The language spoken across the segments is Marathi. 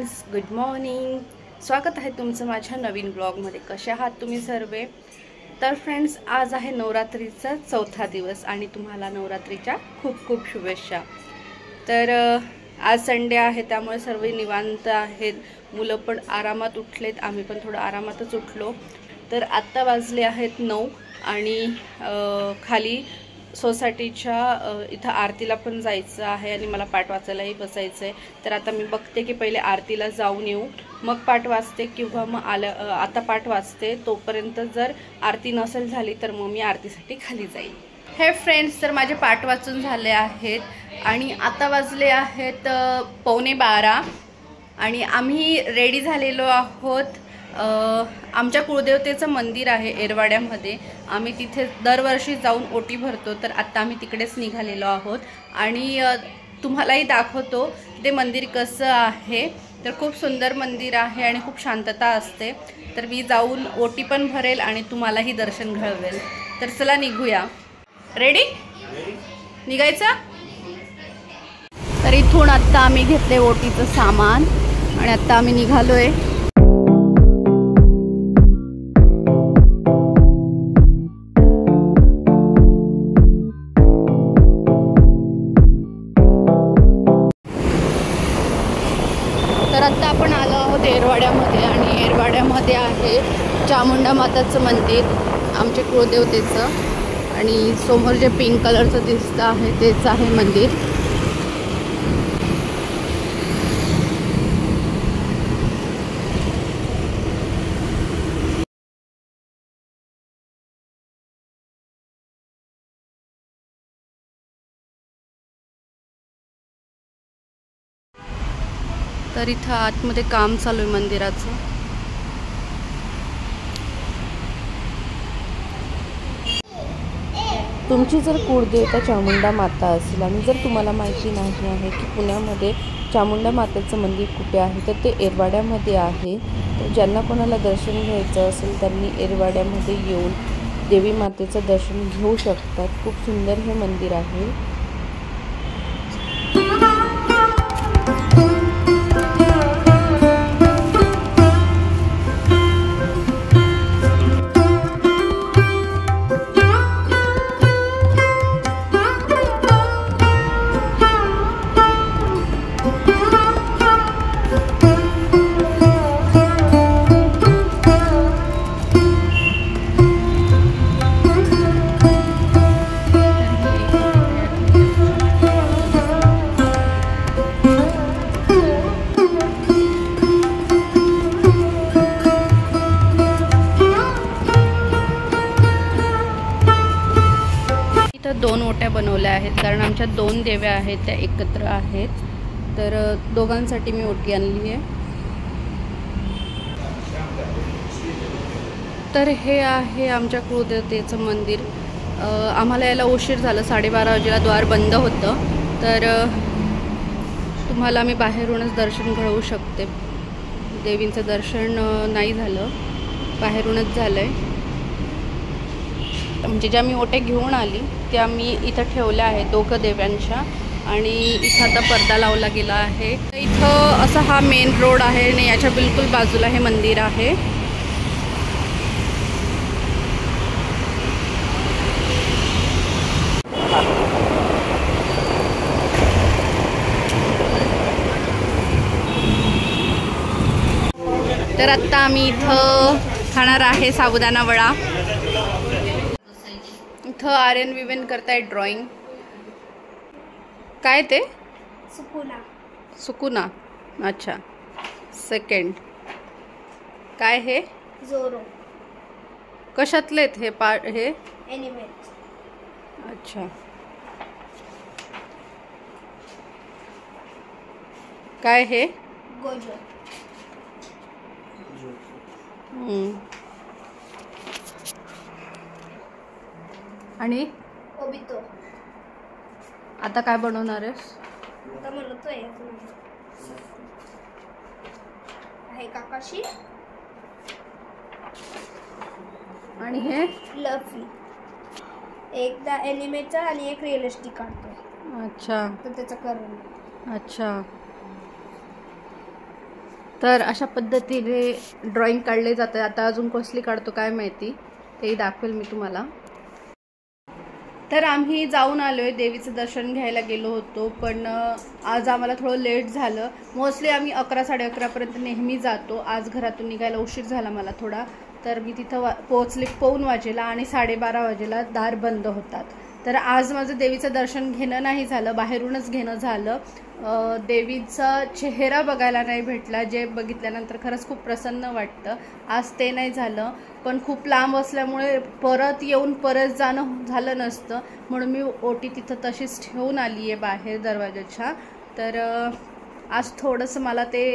Friends, good morning. स्वागत आहे तुमचं माझ्या नवीन ब्लॉगमध्ये. कसे आहात तुम्ही सर्व? तर फ्रेंड्स, आज आहे नवरात्रीचा चौथा दिवस आणि तुम्हाला नवरात्रीच्या खूप खूप शुभेच्छा. तर आज संडे आहे, त्यामुळे सर्व निवांत आहेत. मुलं पण आरामात उठलेत, आम्ही पण थोडं आरामातच उठलो. तर आत्ता वाजले आहेत 9 आणि खाली सोसायटीच्या इथं आरतीला पण जायचं आहे आणि मला पाठ वाचायलाही बसायचं आहे. तर आता मी बघते की पहिले आरतीला जाऊन येऊ, मग पाठ वाचते किंवा मग आता पाठ वाचते. तोपर्यंत जर आरती नसेल झाली तर मग मी आरतीसाठी खाली जाईल. हे फ्रेंड्स, तर माझे पाठ वाचून झाले आहेत आणि आता वाजले आहेत 11:15 आणि आम्ही रेडी झालेलो आहोत. आमच्या कुळदेवतेचं मंदिर आहे एरवाड्यामध्ये. आम्ही तिथे दरवर्षी जाऊन ओटी भरतो. तर आत्ता आम्ही तिकडेच निघालेलो आहोत आणि तुम्हालाही दाखवतो ते मंदिर कसं आहे. तर खूप सुंदर मंदिर आहे आणि खूप शांतता असते. तर मी जाऊन ओटी पण भरेल आणि तुम्हालाही दर्शन घडवेल. तर चला निघूया. रेडी? निघायचं? तर इथून आत्ता आम्ही घेतले ओटीचं सामान आणि आत्ता आम्ही निघालोय. तर आत्ता आपण आलो आहोत एरवाड्यामध्ये आणि एरवाड्यामध्ये आहे चामुंडा माताचं मंदिर, आमच्या कुळदेवतेचं. आणि समोर जे पिंक कलरचं दिसतं आहे तेच आहे मंदिर. तर इथं आतमध्ये काम चालू आहे मंदिराचं. तुमची जर कुळदेवता चामुंडा माता असेल आणि जर तुम्हाला माहिती नाही आहे की पुण्यामध्ये चामुंडा मातेचं मंदिर कुठे आहे, तर ते एरवाड्यामध्ये आहे. तर ज्यांना कोणाला दर्शन घ्यायचं असेल त्यांनी एरवाड्यामध्ये येऊन देवी मातेचं दर्शन घेऊ शकतात. खूप सुंदर हे मंदिर आहे. दोन ओट्या बनवल्या आहेत कारण आमच्या दोन देव्या आहेत त्या एकत्र आहेत. तर दोघांसाठी मी ओटी आणली आहे. तर हे आहे आमच्या कुळदेवतेचं मंदिर. आम्हाला यायला उशीर झाला, 12:30 वाजेला द्वार बंद होतं. तर तुम्हाला मी बाहेरूनच दर्शन घडवू शकते. देवींचं दर्शन नाही झालं, बाहेरूनच झालं आहे. म्हणजे ज्या मी ओट्या घेऊन आली त्या मी इथं ठेवल्या आहेत दोघं देव्यांच्या. आणि इथं आता पडदा लावला गेला आहे. इथं असा हा मेन रोड आहे आणि याच्या बिलकुल बाजूला हे मंदिर आहे. तर आत्ता आम्ही इथं खाणार आहे साबुदाणा वडा. इथं आर्यन विवेन करताय ड्रॉइंग. काय ते? सुकुना. सुकुना. अच्छा. सेकंड काय हे? जोरो. कशातलेत हे पार्ट? हे एनिमेट. अच्छा. काय हे? गोजो. आणि ओबितो. आता काय बनवणार आहेस? आता म्हणतोय आहे काकाशी. आणि हे लफी. एकदा एनिमेचा आणि एक रिअलिस्टिक काढतोय. अच्छा. तर त्याचं करून. अच्छा. तर अशा पद्धतीने ड्रॉइंग काढले जाते. आता अजून कसली काढतो काय माहिती, तेही दाखवेल मी तुम्हाला. तर आम्ही जाऊन आलोय, देवीचं दर्शन घ्यायला गेलो होतो, पण आज आम्हाला थोडं लेट झालं. मोस्टली आम्ही 11-11:30पर्यंत नेहमी जातो. आज घरातून निघायला उशीर झाला मला थोडा, तर मी तिथं पोहोचले 1:15 वाजेला आणि 12:30 वाजेला दार बंद होतात. तर आज माझं देवीचं दर्शन घेणं नाही झालं, बाहेरूनच घेणं झालं. देवीचा चेहरा बघायला नाही भेटला, जे बघितल्यानंतर खरंच खूप प्रसन्न वाटतं. आज ते नाही झालं, पण खूप लांब असल्यामुळे परत येऊन परत जाणं झालं नसतं, म्हणून मी ओटी तिथं तशीच ठेवून आली आहे बाहेर दरवाजाच्या. तर आज थोडंसं मला ते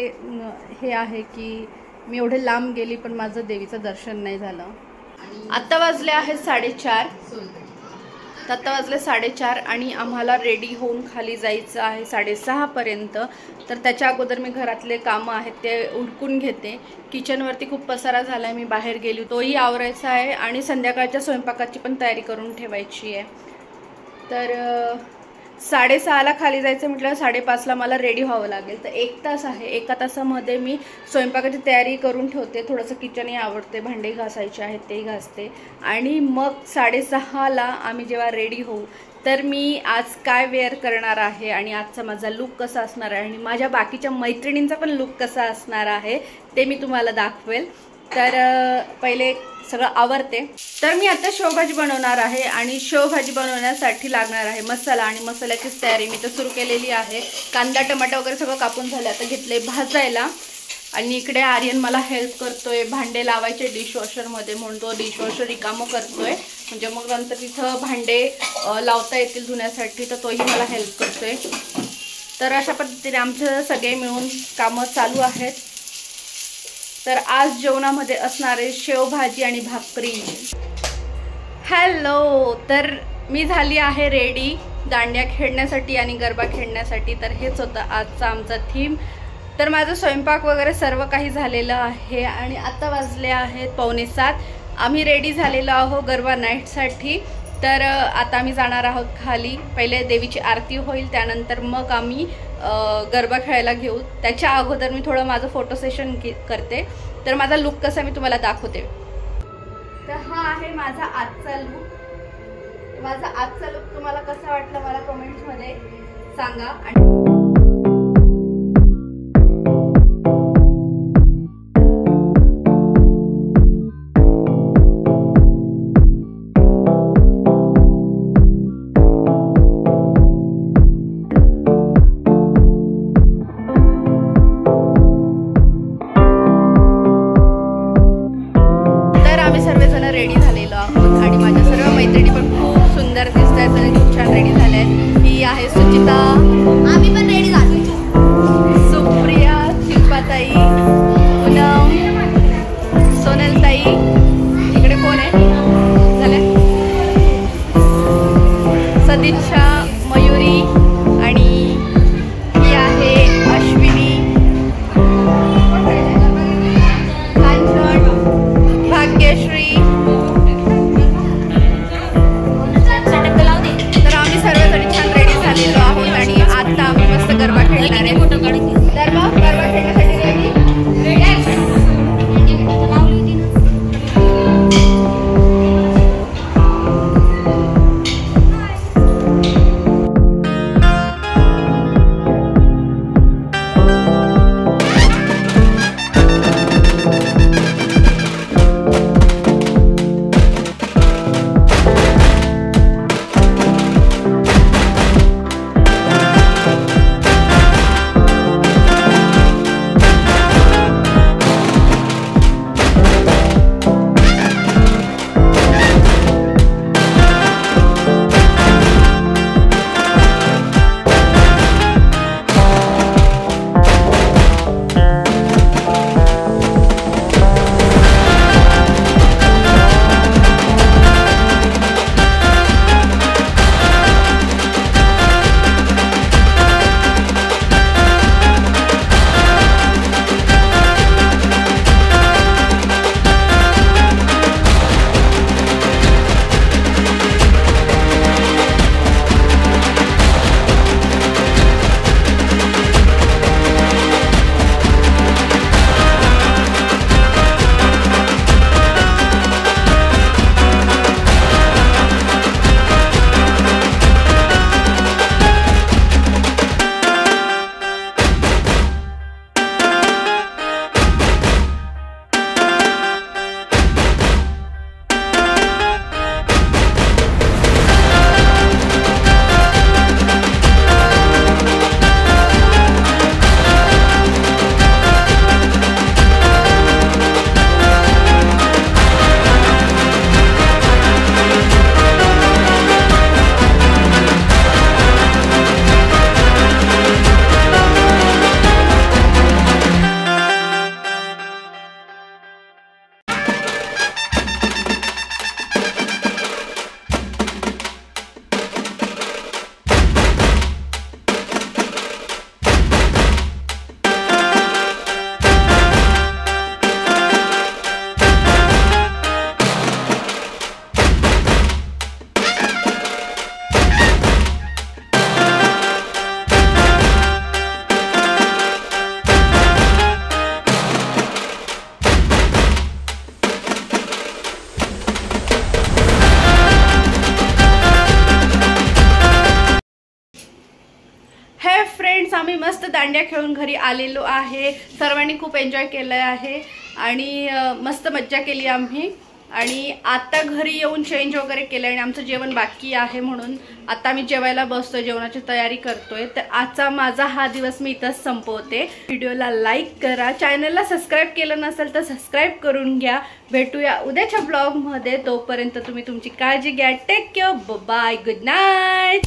हे आहे की मी एवढे लांब गेली पण माझं देवीचं दर्शन नाही झालं. आत्ता वाजले आहेत 4:30 आणि आम्हाला रेडी होऊन खाली जायचं आहे 6:30पर्यंत. तर त्याच्या अगोदर मी घरातले कामं आहेत ते उरकून घेते. किचनवरती खूप पसारा झाला आहे, मी बाहेर गेली तोही आवरायचा आहे आणि संध्याकाळच्या स्वयंपाकाची पण तयारी करून ठेवायची आहे. तर 6:30ला खाली जायचं म्हटलं 5:30ला मला रेडी व्हावं लागेल. तर 1 तास आहे, 1 तासामध्ये मी स्वयंपाकाची तयारी करून ठेवते. थोडंसं किचनही आवडते, भांडे घासायचे आहेत तेही घासते आणि मग 6:30ला आम्ही जेव्हा रेडी होऊ तर मी आज काय वेअर करणार आहे आणि आजचा माझा लुक कसा असणार आहे आणि माझ्या बाकीच्या मैत्रिणींचा पण लुक कसा असणार आहे ते मी तुम्हाला दाखवेल. तर पहिले सगळं आवरते. तर मी आता शेवभाजी बनवणार आहे आणि शेवभाजी बनवण्यासाठी लागणार आहे मसाला आणि मसाल्याचीच तयारी मी तर सुरू केलेली आहे. कांदा टमाटा वगैरे सगळं कापून झालं, आता घेतले भाजायला आणि इकडे आर्यन मला हेल्प करतोय भांडे लावायचे डिशवॉशरमध्ये, म्हणून तो डिशवॉशर रिकामं करतोय, म्हणजे मग नंतर तिथं भांडे लावता येतील धुण्यासाठी, तर तोही मला हेल्प करतोय. तर अशा पद्धतीने आमचे सगळे मिळून कामं चालू आहेत. तर आज जेवणामध्ये असणारे शेवभाजी आणि भाकरी. हॅलो, तर मी झाली आहे रेडी दांड्या खेळण्यासाठी आणि गरबा खेळण्यासाठी. तर हेच होतं आजचा आमचा थीम. तर माझं स्वयंपाक वगैरे सर्व काही झालेलं आहे आणि आता वाजले आहेत 6:45. आम्ही रेडी झालेलो आहोत गरबा नाईटसाठी. तर आता आम्ही जाणार आहोत खाली. पहिले देवीची आरती होईल, त्यानंतर मग आम्ही गरबा खेळायला घेऊ. त्याच्या अगोदर मी थोडं माझं फोटो सेशन करते. तर माझा लुक कसा मी तुम्हाला दाखवते. तर हा आहे माझा आजचा लुक. माझा आजचा लुक तुम्हाला कसा वाटला मला कमेंट्समध्ये सांगा. रेडी झालेलो आहोत आणि माझ्या सर्व मैत्रिणी पण खूप सुंदर दिसत आहेत आणि खूप छान रेडी झाल्या आहेत. ही आहे सुचिता, आम्ही पण रेडी झालो, सुप्रिया, शिल्पाताई, पूनम, सोनलताई, इकडे कोण आहे झाल्या, सदिच्छा, मयुरी आणि ही आहे अश्विनी, कांचन, भाग्यश्री. तर आम्ही सर्वजणी छान रेडी झालेलो आहोत आणि फ्रेंड्स आम्ही मस्त दांड्या खेळून घरी आलेलो आहे. सर्वांनी खूप एन्जॉय केलं आहे आणि मस्त मज्जा केली आम्ही. आणि आता घरी येऊन चेंज वगैरे केलं आणि आमचं जेवण बाकी आहे म्हणून आता आम्ही जेवायला बसतोय, जेवणाची तयारी करतोय. तर आजचा माझा हा दिवस मी इथंच संपवते. व्हिडिओला लाईक करा, चॅनलला सबस्क्राईब केलं नसेल तर सबस्क्राईब करून घ्या. भेटूया उद्याच्या ब्लॉगमध्ये. तोपर्यंत तुम्ही तुमची काळजी घ्या. Take care, bye, good night.